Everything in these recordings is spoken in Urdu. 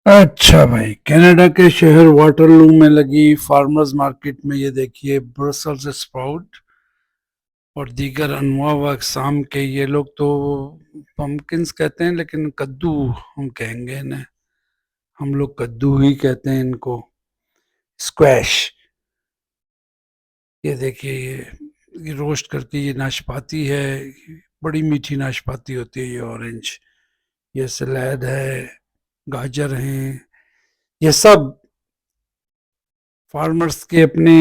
اچھا بھائی، کینیڈا کے شہر واٹرلو میں لگی فارمرز مارکیٹ میں یہ دیکھیے برسلز اسپراؤٹ اور دیگر انواع و اقسام کے، یہ لوگ تو پمکنز کہتے ہیں لیکن کدو ہم کہیں گے انہیں، ہم لوگ کدو ہی کہتے ہیں ان کو، اسکویش۔ یہ دیکھیے یہ روسٹ کر کے یہ ناشپاتی ہے، بڑی میٹھی ناشپاتی ہوتی ہے یہ اورنج۔ یہ سلیڈ ہے، گاجر ہیں، یہ سب فارمرز کے اپنے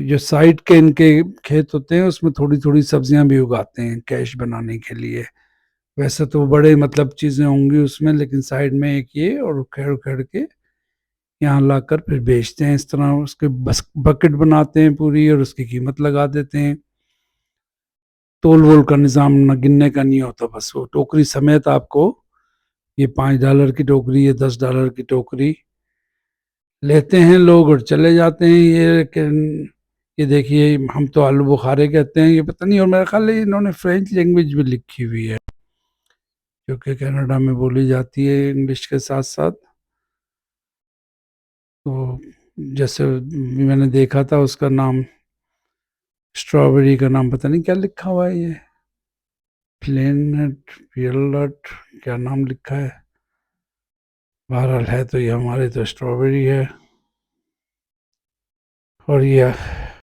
جو سائڈ کے ان کے کھیت ہوتے ہیں اس میں تھوڑی تھوڑی سبزیاں بھی اگاتے ہیں کیش بنانے کے لیے۔ ویسے تو بڑے مطلب چیزیں ہوں گی اس میں، لیکن سائڈ میں ایک یہ اور اکھیڑ اکھیڑ کے یہاں لا کر پھر بیچتے ہیں، اس طرح اس کے بس بکٹ بناتے ہیں پوری اور اس کی قیمت لگا دیتے ہیں۔ تول وول کا نظام نہ گننے کا نہیں ہوتا، بس وہ ٹوکری سمیت آپ کو یہ $5 کی ٹوکری، یہ $10 کی ٹوکری لیتے ہیں لوگ اور چلے جاتے ہیں۔ یہ دیکھیے ہم تو آلو بخارے کہتے ہیں، یہ پتہ نہیں، اور میرا خیال ہے انہوں نے فرینچ لینگویج بھی لکھی ہوئی ہے جو کہ کینیڈا میں بولی جاتی ہے انگلش کے ساتھ ساتھ۔ تو جیسے میں نے دیکھا تھا اس کا نام، اسٹرابیری کا نام پتہ نہیں کیا لکھا ہوا ہے، یہ پلینٹ پیلٹ کیا نام لکھا ہے، بہرحال ہے تو یہ ہمارے تو اسٹرابیری ہے۔ اور یہ